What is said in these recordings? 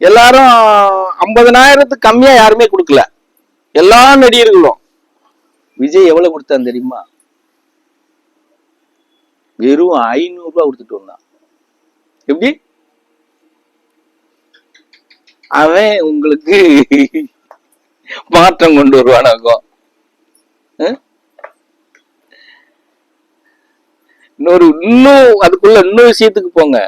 எல்லாரும் 50,000 கம்மியா யாருமே கொடுக்கல. எல்லா நடிகர்களும். விஜய் எவ்வளவு கொடுத்தான் தெரியுமா? வெறும் 500 ரூபாய் கொடுத்துட்டு வந்தான். எப்படி அவன் உங்களுக்கு மாற்றம் கொண்டு வருவானாக்கும். இன்னும் அதுக்குள்ள இன்னொரு விஷயத்துக்கு போங்க.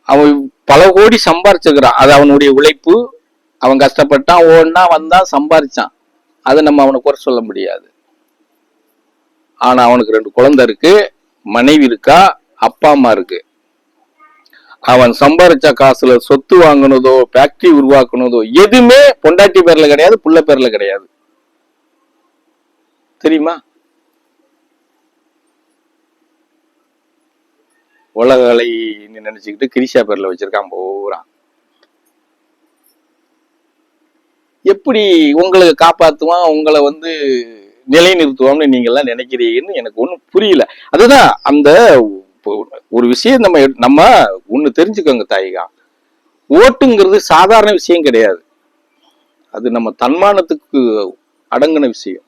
அவன் பல கோடி சம்பாரிச்சிருக்கிறான். அது அவனுடைய உழைப்பு. அவன் கஷ்டப்பட்டான், ஓடினா, வந்தான், சம்பாரிச்சான். அதை நம்ம அவனை குறை சொல்ல முடியாது. ஆனா அவனுக்கு 2 குழந்தை இருக்கு, மனைவி இருக்கா, அப்பா அம்மா இருக்கு. அவன் சம்பாரிச்ச காசுல சொத்து வாங்கினதோ, ஃபேக்டரி உருவாக்குனதோ எதுவுமே பொண்டாட்டி பேர்ல கிடையாது, புள்ள பேர்ல கிடையாது. தெரியுமா? உலகளை நினைச்சுக்கிட்டு கிரிஷா பேர்ல வச்சிருக்கான் போறான். எப்படி உங்களை காப்பாத்துவான், உங்களை நிலைநிறுத்துவான்னு நீங்க எல்லாம் நினைக்கிறீங்கன்னு எனக்கு ஒண்ணும் புரியல. அதுதான் அந்த ஒரு விஷயம். நம்ம ஒண்ணு தெரிஞ்சுக்கோங்க தாயிகா, ஓட்டுங்கிறது சாதாரண விஷயம் கிடையாது. அது நம்ம தன்மானத்துக்கு அடங்கின விஷயம்.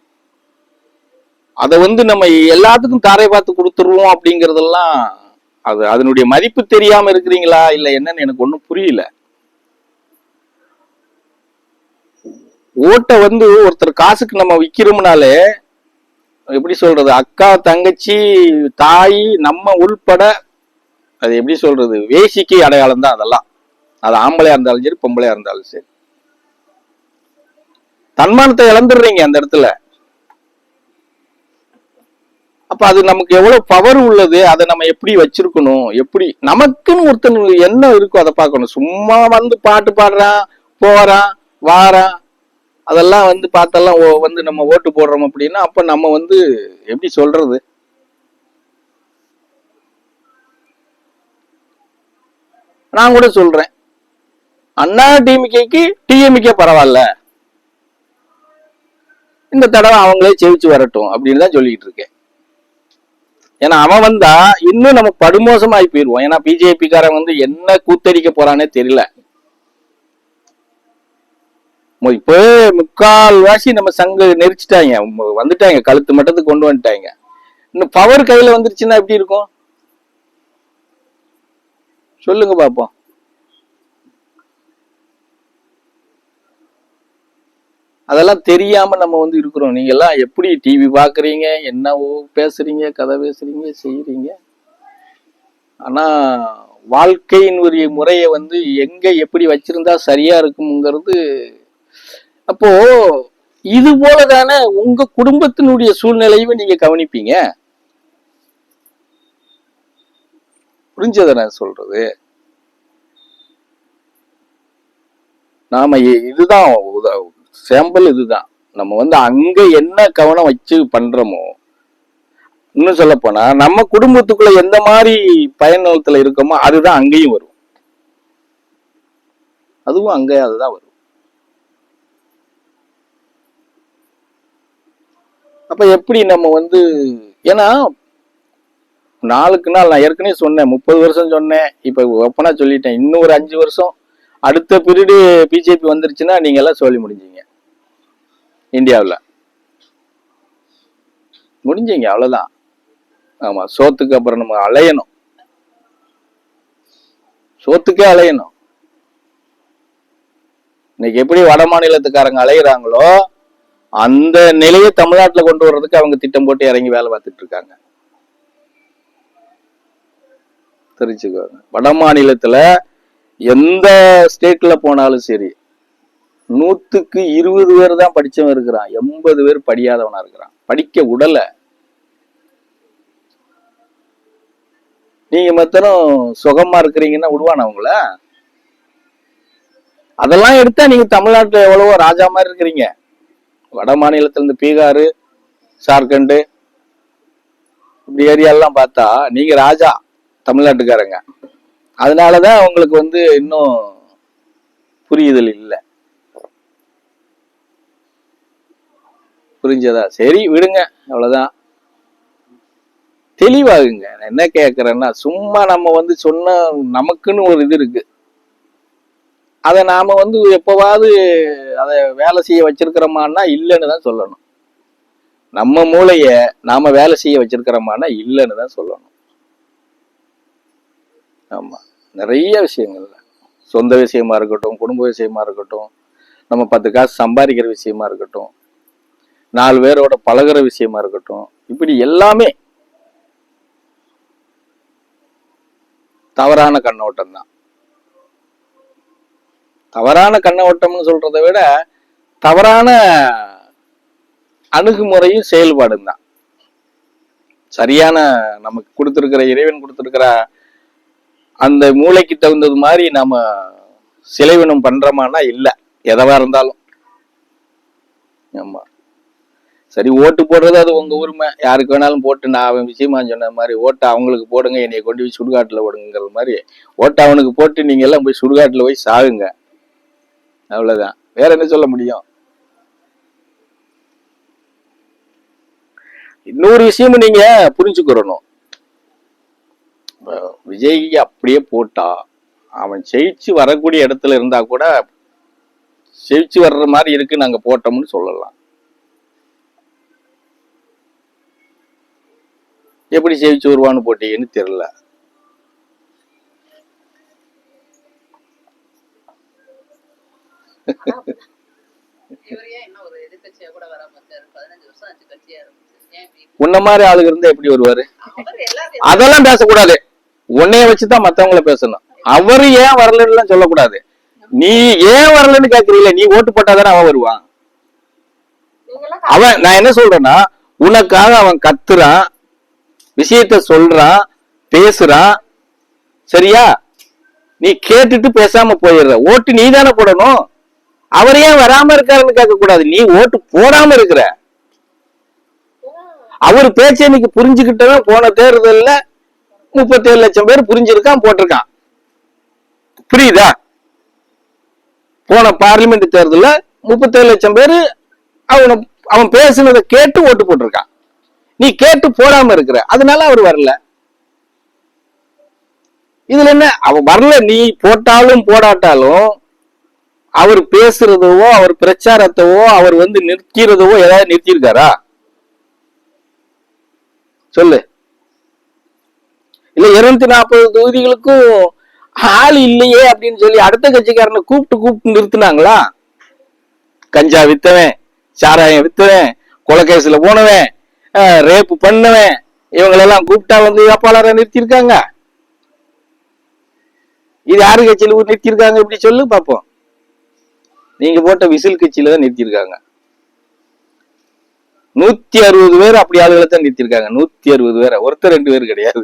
அதை நம்ம எல்லாத்துக்கும் தாரை பார்த்து கொடுத்துருவோம் அப்படிங்கறதெல்லாம், அது அதனுடைய மதிப்பு தெரியாம இருக்கிறீங்களா இல்ல என்னன்னு எனக்கு ஒண்ணும் புரியல. ஓட்டை ஒருத்தர் காசுக்கு நம்ம விக்கிறோம்னாலே, எப்படி சொல்றது, அக்கா தங்கச்சி தாய் நம்ம உள்பட, அது எப்படி சொல்றது, வேசிக்கு அடையாளம் தான் அதெல்லாம். அது ஆம்பளையா இருந்தாலும் சரி, பொம்பளையா இருந்தாலும் சரி. தன்மானத்தை இழந்துடுறீங்க அந்த இடத்துல. அப்ப அது நமக்கு எவ்வளவு பவர் உள்ளது, அதை நம்ம எப்படி வச்சிருக்கணும், எப்படி நமக்குன்னு ஒருத்தன் என்ன இருக்கும் அதை பார்க்கணும். சும்மா பாட்டு பாடுறான், போறான், வாரான், அதெல்லாம் பார்த்தெல்லாம் நம்ம ஓட்டு போடுறோம் அப்படின்னா, அப்ப நம்ம எப்படி சொல்றது, நான் கூட சொல்றேன், அண்ணா டிஎம்கேக்கு டிஎம்கே பரவாயில்ல, இந்த தடவை அவங்களே ஜெயிச்சு வரட்டும் அப்படின்னு தான் சொல்லிட்டு இருக்கேன். ஏன்னா அவன் வந்தா இன்னும் நம்ம படுமோசமாகி போயிடுவோம். ஏன்னா பிஜேபி காரன் என்ன கூத்தடிக்க போறானே தெரியல. இப்போ 3/4 நம்ம சங்க நெரிச்சிட்டாங்க, வந்துட்டாங்க, கழுத்து மட்டத்துக்கு கொண்டு வந்துட்டாங்க. இன்னும் பவர் கையில வந்துருச்சுன்னா எப்படி இருக்கும் சொல்லுங்க பாப்போம். அதெல்லாம் தெரியாம நம்ம இருக்கிறோம். நீங்க எல்லாம் எப்படி டிவி பாக்குறீங்க, என்னவோ பேசுறீங்க, கதை பேசுறீங்க, செய்யறீங்க. ஆனா வாழ்க்கையின் ஒரு முறையை எங்க எப்படி வச்சிருந்தா சரியா இருக்குங்கிறது. அப்போ இது போலதானே உங்க குடும்பத்தினுடைய சூழ்நிலையும் நீங்க கவனிப்பீங்க. புரிஞ்சத நான் சொல்றது. நாம இதுதான் சாம்பிள், இதுதான் நம்ம அங்க என்ன கவனம் வச்சு பண்றோமோ. இன்னும் சொல்ல போனா நம்ம குடும்பத்துக்குள்ள எந்த மாதிரி பயணத்துல இருக்கோமோ அதுதான் அங்கேயும் வரும், அதுவும் அங்கே அதுதான் வரும். அப்ப எப்படி நம்ம ஏன்னா நாளுக்கு நாள், நான் ஏற்கனவே சொன்னேன், 30 வருஷம் சொன்னேன், இப்ப ஒப்பனா சொல்லிட்டேன், இன்னும் ஒரு 5 வருஷம் அடுத்த பீரியடு பிஜேபி வந்துருச்சுன்னா நீங்க எல்லாம் சொல்லி முடிஞ்சீங்க. இந்தியாவில் முடிஞ்சீங்க, அவ்வளவுதான். ஆமா, சோத்துக்கு அப்புறம் நம்ம அலையணும், சோத்துக்கே அலையணும். இன்னைக்கு எப்படி வட மாநிலத்துக்காரங்க அலையிறாங்களோ அந்த நிலையை தமிழ்நாட்டில் கொண்டு வர்றதுக்கு அவங்க திட்டம் போட்டு இறங்கி வேலை பார்த்துட்டு இருக்காங்க. தெரிஞ்சுக்கோங்க. வட மாநிலத்துல எந்த ஸ்டேட்ல போனாலும் சரி, 100க்கு 20 பேர் தான் படிச்சவன் இருக்கிறான், 80 பேர் படியாதவனா இருக்கிறான். படிக்க உடல. நீங்க மாத்திரம் சுகமா இருக்கிறீங்கன்னா விடுவானா அவங்கள? அதெல்லாம் எடுத்தா நீங்க தமிழ்நாட்டுல எவ்வளவோ ராஜா மாதிரி இருக்கிறீங்க. வட மாநிலத்துல இருந்து பீகாரு, ஜார்க்கண்டு, இப்படி ஏரியாலாம் பார்த்தா நீங்க ராஜா தமிழ்நாட்டுக்காரங்க. அதனாலதான் உங்களுக்கு இன்னும் புரியுதல் இல்லை. புரிஞ்சதா? சரி விடுங்க, அவ்வளவுதான். தெளிவாகுங்க. என்ன கேக்குறேன்னா, சும்மா நம்ம சொன்ன நமக்குன்னு ஒரு இது இருக்கு, அதை நாம வந்து எப்பவாவது அதை வேலை செய்ய வச்சிருக்கிறோமான்னா இல்லைன்னு தான் சொல்லணும். நம்ம மூளைய நாம வேலை செய்ய வச்சிருக்கிறோமான்னா இல்லைன்னு தான் சொல்லணும். ஆமா, நிறைய விஷயங்கள்ல, சொந்த விஷயமா இருக்கட்டும், குடும்ப விஷயமா இருக்கட்டும், நம்ம 10 காசு சம்பாதிக்கிற விஷயமா இருக்கட்டும், 4 பேரோட பழகுற விஷயமா இருக்கட்டும், இப்படி எல்லாமே தவறான கண்ணோட்டம் தான். தவறான கண்ணோட்டம்னு சொல்றதை விட தவறான அணுகுமுறையும் செயல்பாடும் தான். சரியான நமக்கு கொடுத்திருக்கிற, இறைவன் கொடுத்திருக்கிற அந்த மூளைக்கு தகுந்தது மாதிரி நாம செலவினம் பண்றோமானா இல்ல, எதவா இருந்தாலும். ஆமா, சரி, ஓட்டு போடுறது அது உங்க உரிமை, யாருக்கு வேணாலும் போட்டு, நான் அவன் விஷயமா சொன்ன மாதிரி ஓட்டை அவங்களுக்கு போடுங்க, என்னைய கொண்டு போய் சுடுகாட்டுல ஓடுங்கிற மாதிரி ஓட்டை அவனுக்கு போட்டு நீங்க எல்லாம் போய் சுடுகாட்டுல போய் சாகுங்க, அவ்வளவுதான். வேற என்ன சொல்ல முடியும்? இன்னொரு விஷயமும் நீங்க புரிஞ்சுக்கிறணும். விஜய் அப்படியே போட்டா அவன் ஜெயிச்சு வரக்கூடிய இடத்துல இருந்தா கூட ஜெயிச்சு வர்ற மாதிரி இருக்கு, நாங்க போட்டோம்னு சொல்லலாம். எப்படி ஜெயிச்சு வருவான்னு போட்டீங்கன்னு தெரியல. உன்ன மாதிரி ஆளுங்க இருந்தா எப்படி வருவாரு? அதெல்லாம் பேசக்கூடாது. உன்னைய வச்சுதான் மத்தவங்களை பேசணும். அவரு ஏன் வரலன்னு சொல்லக்கூடாது. நீ ஏன் வரலன்னு கேக்குறீங்களா? நீ ஓட்டு போட்டாதானே அவன் வருவான். அவன், நான் என்ன சொல்றேன்னா, உனக்காக அவன் கத்துறான், விஷயத்த சொல்றான், பேசுறான், சரியா? நீ கேட்டுட்டு பேசாம போயிடுற. ஓட்டு நீ தானே போடணும். அவர் ஏன் வராம இருக்காருன்னு கேட்க கூடாது. நீ ஓட்டு போடாம இருக்கிற. அவர் பேச்ச இன்னைக்கு புரிஞ்சுக்கிட்டவன் போன தேர்தல்ல 37 லட்சம் பேர் புரிஞ்சிருக்கான், போட்டிருக்கான். புரியுதா? போன பார்லிமெண்ட் தேர்தல்ல 37 லட்சம் பேர் அவன் பேசுனதை கேட்டு ஓட்டு போட்டிருக்கான். நீ கேட்டு போடாம இருக்கிற, அதனால அவர் வரல. இதுல என்ன? அவன் வரல, நீ போட்டாலும் போடாட்டாலும் அவர் பேசுறதவோ அவர் பிரச்சாரத்தவோ அவர் நிற்கிறதவோ ஏதாவது நிறுத்தியிருக்காரா? சொல்லு. இல்ல 240 தொகுதிகளுக்கும் ஆள் இல்லையே அப்படின்னு சொல்லி அடுத்த கட்சிக்காரனை கூப்பிட்டு நிறுத்தினாங்களா? கஞ்சா வித்தவன், சாராயம் வித்தவன், கொலைகேசுல போனவன், ரேப்பு பண்ணவன், இவங்களெல்லாம் கூப்பிட்டா வேட்பாளரை நிறுத்தியிருக்காங்க. இது யாரு கட்சியில நிறுத்தியிருக்காங்க? இப்படி சொல்லு பாப்போம். நீங்க போட்ட விசில் கட்சியில தான் நிறுத்தியிருக்காங்க. 160 பேர் அப்படி ஆளுகளை தான் நிறுத்திருக்காங்க. 160 பேரை, ஒருத்தர் 2 பேர் கிடையாது.